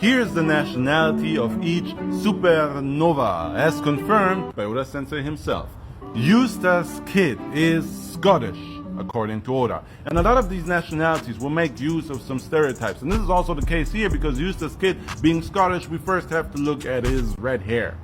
Here's the nationality of each supernova, as confirmed by Oda Sensei himself. Eustass Kid is Scottish, according to Oda. And a lot of these nationalities will make use of some stereotypes. And this is also the case here because Eustass Kid being Scottish, we first have to look at his red hair.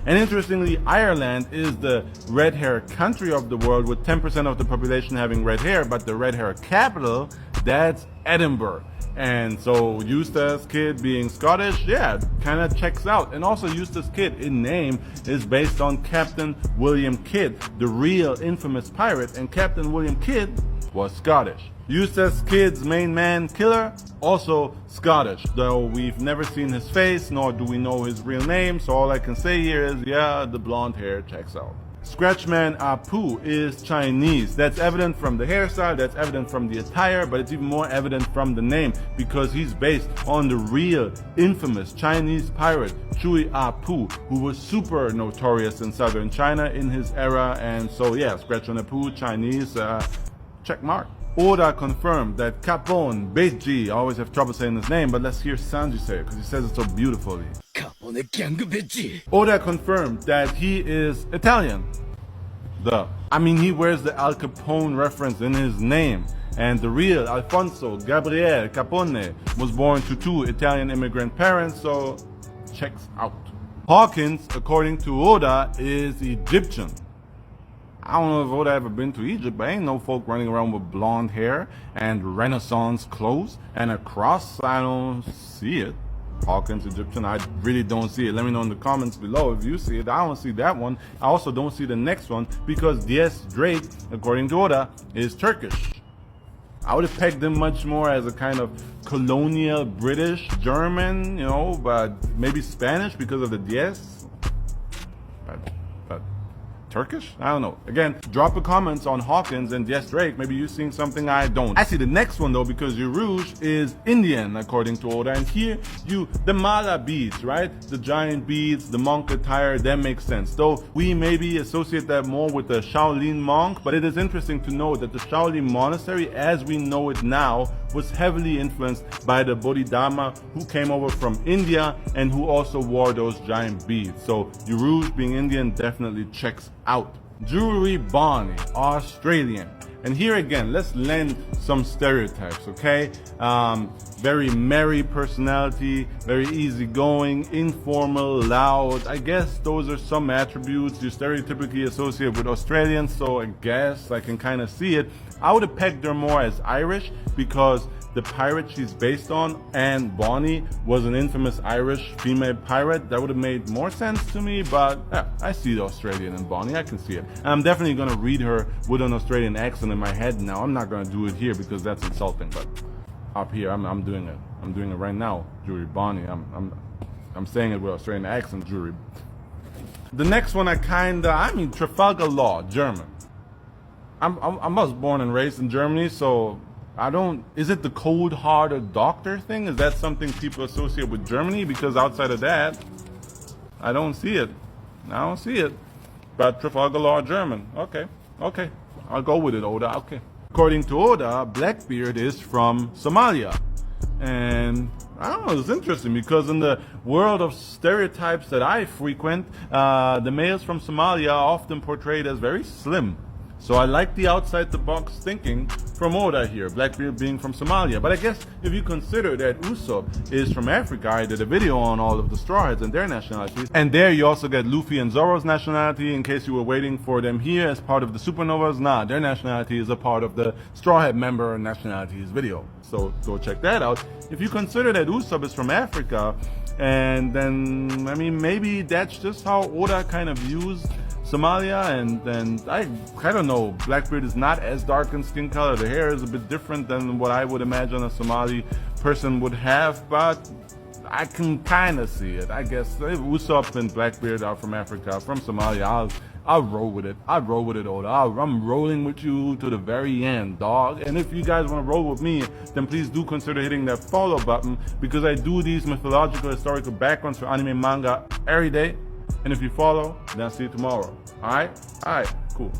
And interestingly, Ireland is the red hair country of the world with 10% of the population having red hair, but the red hair capital, that's Edinburgh. And so Eustass Kid being Scottish, yeah, kind of checks out. And also Eustass Kid in name is based on Captain William Kidd, the real infamous pirate, and Captain William Kidd was Scottish. Eustass Kid's main man killer, also Scottish, though we've never seen his face, nor do we know his real name, so all I can say here is, yeah, the blonde hair checks out. Scratchman Apu is Chinese. That's evident from the hairstyle, that's evident from the attire, but it's even more evident from the name because he's based on the real infamous Chinese pirate Chui Apu, who was super notorious in southern China in his era. And so yeah, Scratchman Apu, Chinese, check mark. Oda confirmed that Capone Beiji, I always have trouble saying his name, but let's hear Sanji say it because he says it so beautifully. Oda confirmed that he is Italian. I mean, he wears the Al Capone reference in his name. And the real Alfonso Gabriele Capone was born to two Italian immigrant parents, so checks out. Hawkins, according to Oda, is Egyptian. I don't know if Oda ever been to Egypt, but ain't no folk running around with blonde hair and Renaissance clothes and a cross. I don't see it. Hawkins, Egyptian, I really don't see it. Let me know in the comments below if you see it. I don't see that one. I also don't see the next one because Diaz Drake, according to Oda, is Turkish. I would have pegged him much more as a kind of colonial British, German, you know, but maybe Spanish because of the Diaz. But Turkish? I don't know. Again, drop a comments on Hawkins and Yes Drake. Maybe you're seeing something I don't. I see the next one though because Rouge is Indian according to Oda. And here the mala beads, right? The giant beads, the monk attire, that makes sense. Though we maybe associate that more with the Shaolin monk, but it is interesting to know that the Shaolin monastery as we know it now was heavily influenced by the Bodhidharma who came over from India and who also wore those giant beads. So Rouge being Indian definitely checks out. Jewelry Bonnie, Australian. And here again, let's lend some stereotypes, okay? Very merry personality, very easygoing, informal, loud. I guess those are some attributes you stereotypically associate with Australians, so I guess I can kind of see it. I would have pegged her more as Irish because the pirate she's based on, Anne Bonny, was an infamous Irish female pirate. That would have made more sense to me, but yeah, I see the Australian in Bonny. I can see it. And I'm definitely going to read her with an Australian accent in my head now. I'm not going to do it here because that's insulting, but up here, I'm doing it. I'm doing it right now, Jewelry Bonny. I'm saying it with Australian accent, Jewelry. The next one I mean Trafalgar Law, German. I was born and raised in Germany, so is it the cold-hearted doctor thing? Is that something people associate with Germany? Because outside of that, I don't see it. I don't see it. But Trafalgar Law, German. Okay. I'll go with it, Oda. Okay. According to Oda, Blackbeard is from Somalia. And I don't know, it's interesting because in the world of stereotypes that I frequent, the males from Somalia are often portrayed as very slim. So I like the outside-the-box thinking from Oda here, Blackbeard being from Somalia. But I guess if you consider that Usopp is from Africa, I did a video on all of the Straw Hats and their nationalities. And there you also get Luffy and Zoro's nationality, in case you were waiting for them here as part of the Supernovas. Nah, their nationality is a part of the Straw Hat member nationalities video. So go check that out. If you consider that Usopp is from Africa, and then, I mean, maybe that's just how Oda kind of views Somalia, and I don't know, Blackbeard is not as dark in skin color. The hair is a bit different than what I would imagine a Somali person would have, but I can kind of see it. I guess if Usopp and Blackbeard are from Africa, from Somalia, I'll roll with it. I'll roll with it, Oda. I'm rolling with you to the very end, dog. And if you guys want to roll with me, then please do consider hitting that follow button because I do these mythological, historical backgrounds for anime manga every day. And if you follow, then I'll see you tomorrow. Alright? Alright, cool.